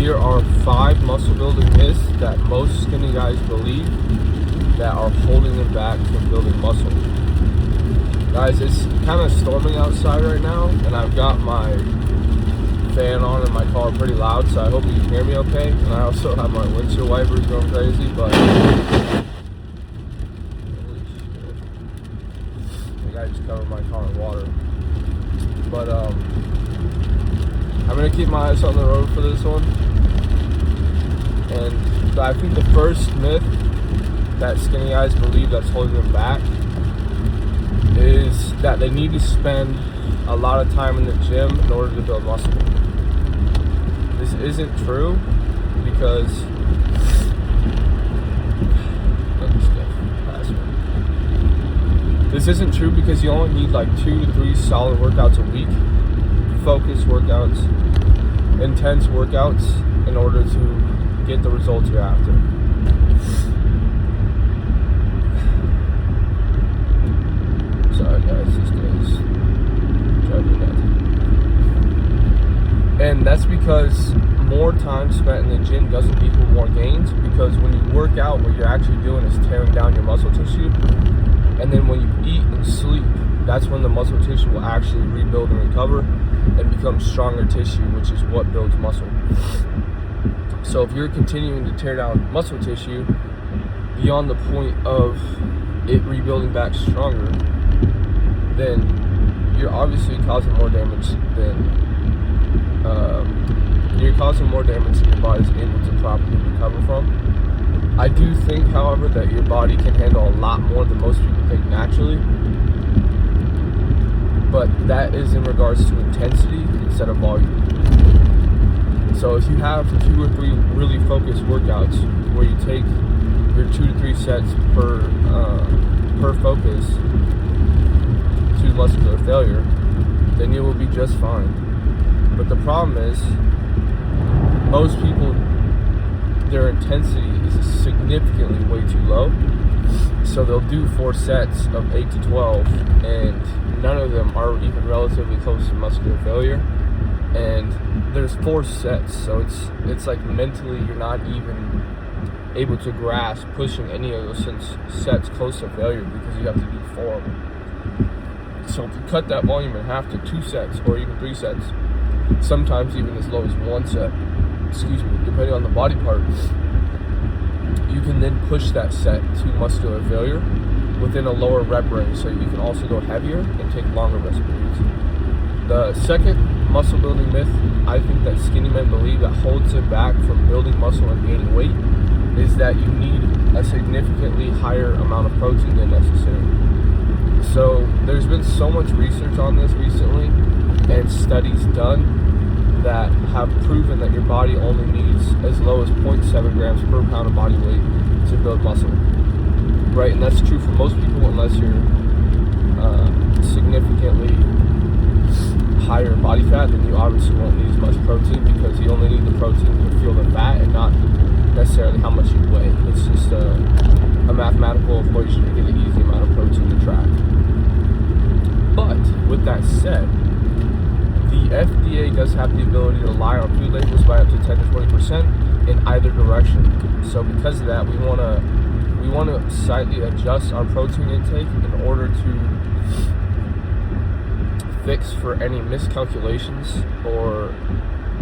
here are 5 muscle building myths that most skinny guys believe that are holding them back from building muscle. Guys, it's kind of storming outside right now, and I've got my fan on in my car pretty loud, so I hope you can hear me okay. And I also have my windshield wipers going crazy, but holy shit, I think I just covered my car in water. But I'm gonna keep my eyes on the road for this one. And I think the first myth that skinny guys believe that's holding them back is that they need to spend a lot of time in the gym in order to build muscle. This isn't true because you only need like 2 to 3 solid workouts a week, focused workouts, intense workouts, in order to get the results you're after. Sorry guys, this guy's driving me nuts. And that's because more time spent in the gym doesn't equal more gains, because when you work out, what you're actually doing is tearing down your muscle tissue. And then when you eat and sleep, that's when the muscle tissue will actually rebuild and recover and become stronger tissue, which is what builds muscle. So if you're continuing to tear down muscle tissue beyond the point of it rebuilding back stronger, then you're obviously causing more damage than your body's able to properly recover from. I do think, however, that your body can handle a lot more than most people think naturally, but that is in regards to intensity instead of volume. So if you have 2 or 3 really focused workouts where you take your 2 to 3 sets per focus to muscular failure, then you will be just fine. But the problem is, most people, their intensity is significantly way too low. So they'll do 4 sets of 8 to 12, and none of them are even relatively close to muscular failure. And there's 4 sets, so it's like mentally you're not even able to grasp pushing any of those sets close to failure, because you have to do 4 of them. So if you cut that volume in half to 2 sets or even 3 sets, sometimes even as low as 1 set, depending on the body part, you can then push that set to muscular failure within a lower rep range, so you can also go heavier and take longer rest periods. The second muscle building myth I think that skinny men believe that holds them back from building muscle and gaining weight is that you need a significantly higher amount of protein than necessary. So there's been so much research on this recently, and studies done that have proven that your body only needs as low as 0.7 grams per pound of body weight to build muscle, right? And that's true for most people, unless you're significantly higher body fat, then you obviously won't need as much protein, because you only need the protein to fuel the fat and not necessarily how much you weigh. It's just a mathematical equation to get an easy amount of protein to track. But with that said, the FDA does have the ability to lie on food labels by up to 10 to 20% in either direction. So because of that, we want to slightly adjust our protein intake in order to fix for any miscalculations or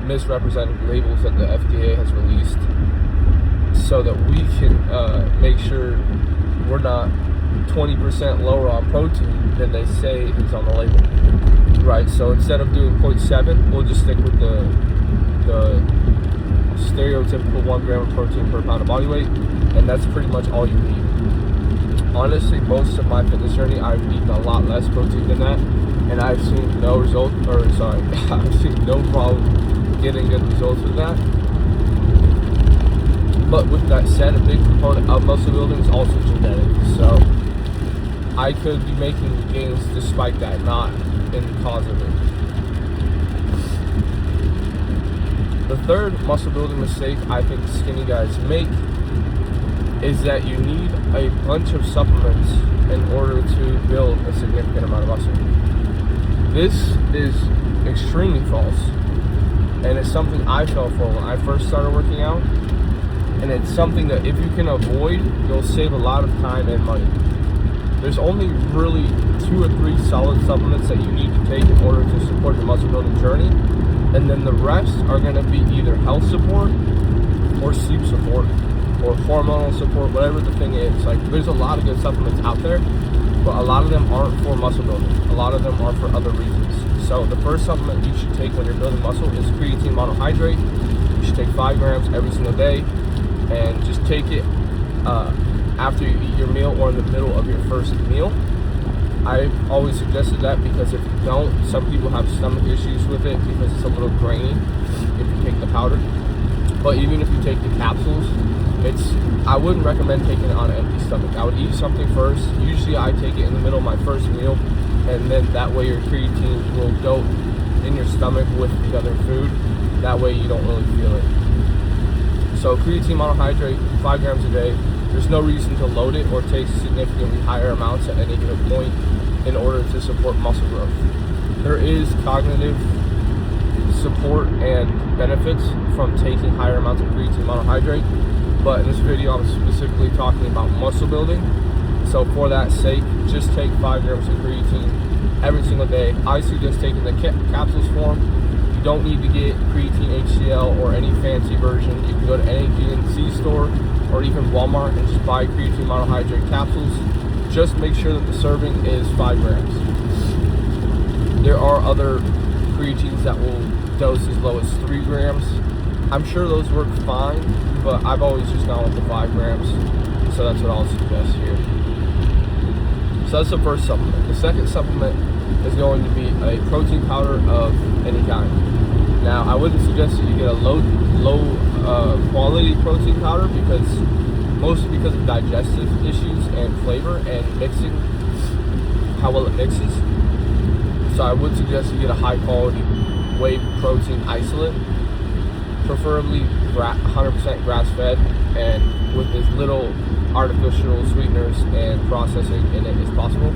misrepresented labels that the FDA has released, so that we can make sure we're not 20% lower on protein than they say is on the label. Right, so instead of doing 0.7, we'll just stick with the stereotypical 1 gram of protein per pound of body weight, and that's pretty much all you need. Honestly, most of my fitness journey, I've eaten a lot less protein than that, and I've seen I've seen no problem getting good results with that. But with that said, a big component of muscle building is also genetics, so I could be making gains despite that, not in the cause of it. The third muscle building mistake I think skinny guys make is that you need a bunch of supplements in order to build a significant amount of muscle. This is extremely false. and it's something I fell for when I first started working out, and it's something that if you can avoid, you'll save a lot of time and money. There's only really 2 or 3 solid supplements that you need to take in order to support your muscle building journey, and then the rest are going to be either health support or sleep support or hormonal support, whatever the thing is. Like, there's a lot of good supplements out there, but a lot of them aren't for muscle building. A lot of them are for other reasons. So the first supplement you should take when you're building muscle is creatine monohydrate. You should take 5 grams every single day, and just take it after you eat your meal or in the middle of your first meal. I've always suggested that because if you don't, some people have stomach issues with it because it's a little grainy if you take the powder. But even if you take the capsules, I wouldn't recommend taking it on an empty stomach. I would eat something first. Usually I take it in the middle of my first meal, and then that way your creatine will go in your stomach with the other food. That way you don't really feel it. So creatine monohydrate, 5 grams a day. There's no reason to load it or take significantly higher amounts at any given point in order to support muscle growth. There is cognitive support and benefits from taking higher amounts of creatine monohydrate, but in this video I'm specifically talking about muscle building. So for that sake, just take 5 grams of creatine every single day. I suggest taking the capsules form. You don't need to get creatine HCl or any fancy version. You can go to any GNC store or even Walmart and just buy creatine monohydrate capsules. Just make sure that the serving is 5 grams. There are other creatines that will dose as low as 3 grams. I'm sure those work fine, but I've always just gone with the 5 grams, so that's what I'll suggest here. So that's the first supplement. The second supplement is going to be a protein powder of any kind. Now, I wouldn't suggest that you get a low quality protein powder mostly because of digestive issues and flavor and mixing, how well it mixes. So I would suggest you get a high quality whey protein isolate, preferably 100% grass fed and with as little artificial sweeteners and processing in it as possible.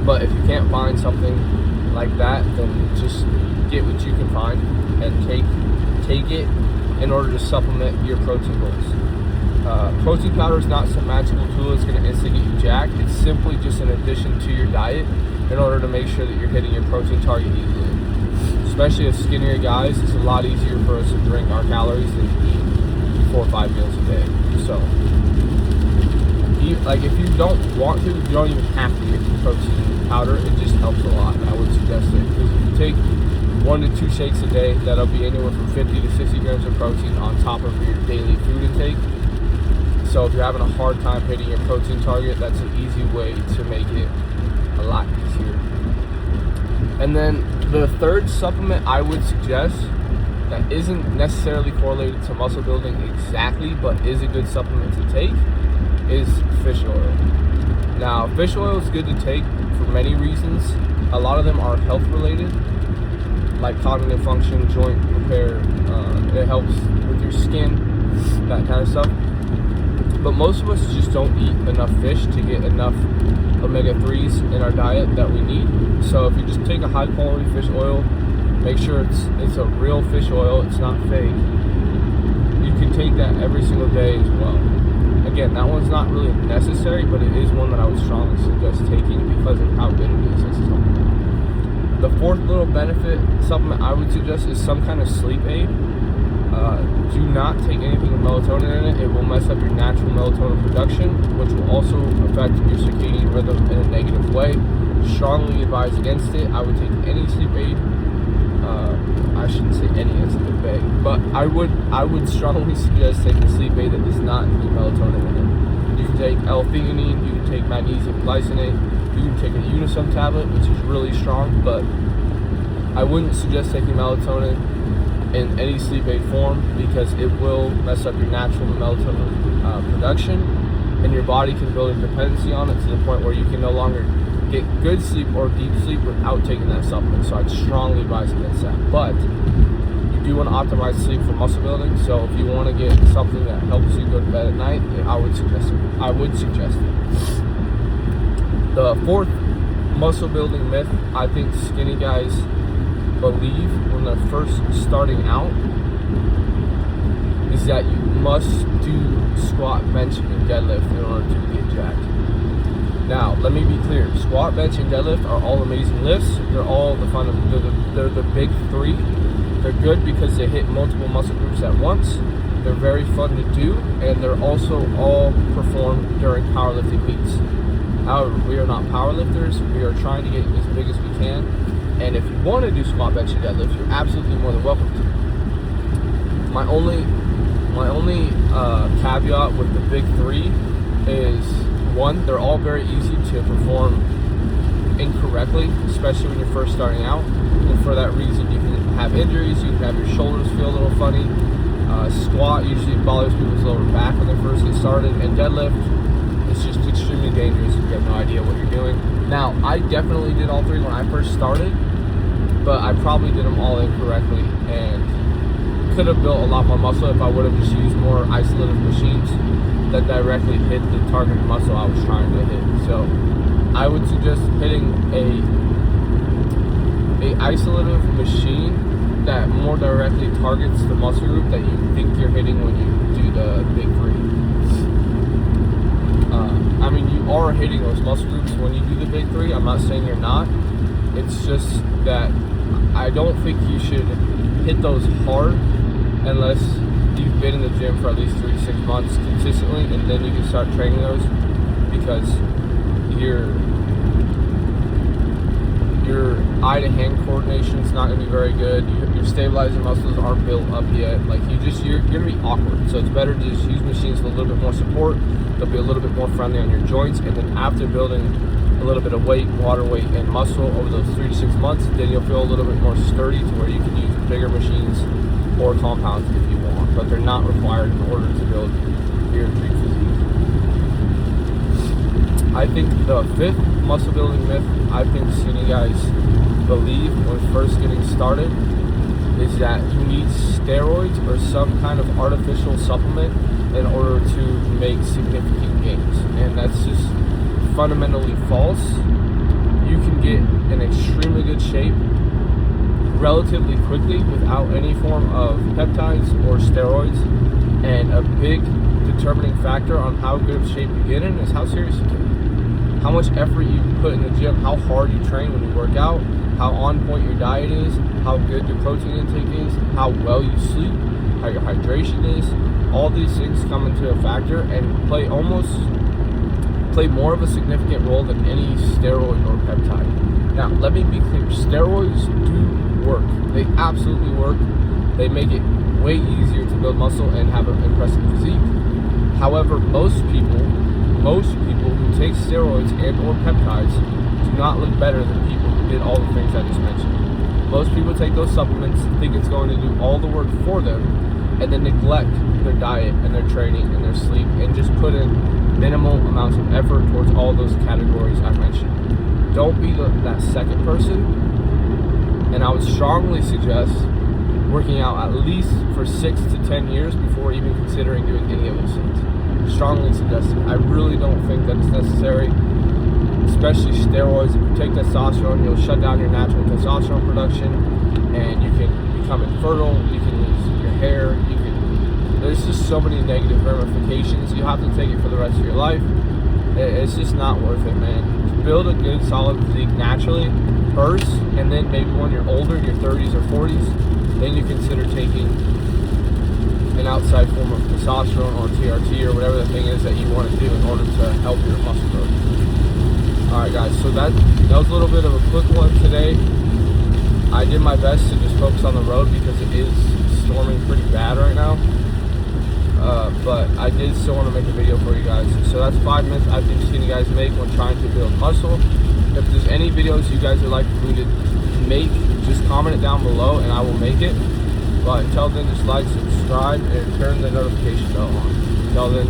But if you can't find something like that, then just get what you can find and take it in order to supplement your protein goals. Protein powder is not some magical tool that's going to instantly get you jacked. It's simply just an addition to your diet in order to make sure that you're hitting your protein target easily. Especially as skinnier guys, it's a lot easier for us to drink our calories than eat 4 or 5 meals a day. So, if you don't want to, you don't even have to get protein powder. It just helps a lot. I would suggest it, because if you take 1 to 2 shakes a day, that'll be anywhere from 50 to 60 grams of protein on top of your daily food intake. So if you're having a hard time hitting your protein target, that's an easy way to make it a lot easier. And then the third supplement I would suggest that isn't necessarily correlated to muscle building exactly, but is a good supplement to take, is fish oil. Now, fish oil is good to take for many reasons. A lot of them are health related, like cognitive function, joint repair. It helps with your skin, that kind of stuff. But most of us just don't eat enough fish to get enough omega-3s in our diet that we need. So if you just take a high quality fish oil, make sure it's a real fish oil, it's not fake. You can take that every single day as well. Again, that one's not really necessary, but it is one that I would strongly suggest taking because of how good it is as a supplement. The fourth little benefit supplement I would suggest is some kind of sleep aid. Do not take anything with melatonin in it. It will mess up your natural melatonin production, which will also affect your circadian rhythm in a negative way. Strongly advise against it. I would take any sleep aid. I shouldn't say any, it's a bit vague, but I would strongly suggest taking a sleep aid that does not include melatonin in it. You can take L-theanine, you can take magnesium glycinate, you can take a Unisum tablet, which is really strong, but I wouldn't suggest taking melatonin in any sleep aid form because it will mess up your natural melatonin production, and your body can build a dependency on it to the point where you can no longer get good sleep or deep sleep without taking that supplement. So I'd strongly advise against that. But you do want to optimize sleep for muscle building, so if you want to get something that helps you go to bed at night, I would suggest it. The fourth muscle building myth I think skinny guys believe when they're first starting out is that you must do squat, bench, and deadlift in order to get jacked. Now, let me be clear. Squat, bench, and deadlift are all amazing lifts. They're all they're the big three. They're good because they hit multiple muscle groups at once. They're very fun to do, and they're also all performed during powerlifting meets. However, we are not powerlifters. We are trying to get as big as we can. And if you want to do squat, bench, and deadlift, you're absolutely more than welcome to. My only caveat with the big three is, one, they're all very easy to perform incorrectly, especially when you're first starting out. And for that reason, you can have injuries, you can have your shoulders feel a little funny. Squat usually bothers people's lower back when they first get started, and deadlift is just extremely dangerous if you have no idea what you're doing. Now, I definitely did all three when I first started, but I probably did them all incorrectly and could have built a lot more muscle if I would have just used more isolative machines that directly hit the targeted muscle I was trying to hit. So I would suggest hitting a isolative machine that more directly targets the muscle group that you think you're hitting when you do the big three. I mean, you are hitting those muscle groups when you do the big three. I'm not saying you're not. It's just that I don't think you should hit those hard unless you've been in the gym for at least 3 to 6 months consistently, and then you can start training those, because your eye-to-hand coordination is not going to be very good. Your stabilizing muscles aren't built up yet. Like, you're going to be awkward. So it's better to just use machines with a little bit more support. They'll be a little bit more friendly on your joints, and then after building a little bit of weight, water weight, and muscle over those 3 to 6 months, then you'll feel a little bit more sturdy to where you can use bigger machines or compounds if you want, but they're not required in order to build your dream physique. I think the fifth muscle building myth I think skinny guys believe when first getting started is that you need steroids or some kind of artificial supplement in order to make significant gains, and that's just fundamentally false. You can get in extremely good shape relatively quickly without any form of peptides or steroids, and a big determining factor on how good of shape you get in is how serious you take it, how much effort you put in the gym, how hard you train when you work out, how on point your diet is, how good your protein intake is, how well you sleep, how your hydration is. All these things come into a factor and play more of a significant role than any steroid or peptide. Now, let me be clear, steroids do work. They absolutely work. They make it way easier to build muscle and have an impressive physique. However, most people who take steroids and or peptides do not look better than people who did all the things I just mentioned. Most people take those supplements, think it's going to do all the work for them, and then neglect their diet and their training and their sleep, and just put in minimal amounts of effort towards all those categories I mentioned. Don't be that second person, and I would strongly suggest working out at least for 6 to 10 years before even considering doing any of those things. Strongly suggested. I really don't think that it's necessary, especially steroids. If you take testosterone, you'll shut down your natural testosterone production, and you can become infertile, you can lose your hair, there's just so many negative ramifications. You have to take it for the rest of your life. It's just not worth it, man. Build a good, solid physique naturally first, and then maybe when you're older, in your 30s or 40s, then you consider taking an outside form of testosterone or TRT or whatever the thing is that you want to do in order to help your muscle growth. Alright guys, so that was a little bit of a quick one today. I did my best to just focus on the road because it is storming pretty bad right now. But I did still want to make a video for you guys. So that's 5 myths I think skinny guys make when trying to build muscle. If there's any videos you guys would like me to make, just comment it down below and I will make it. But until then, just like, subscribe, and turn the notification bell on. Until then,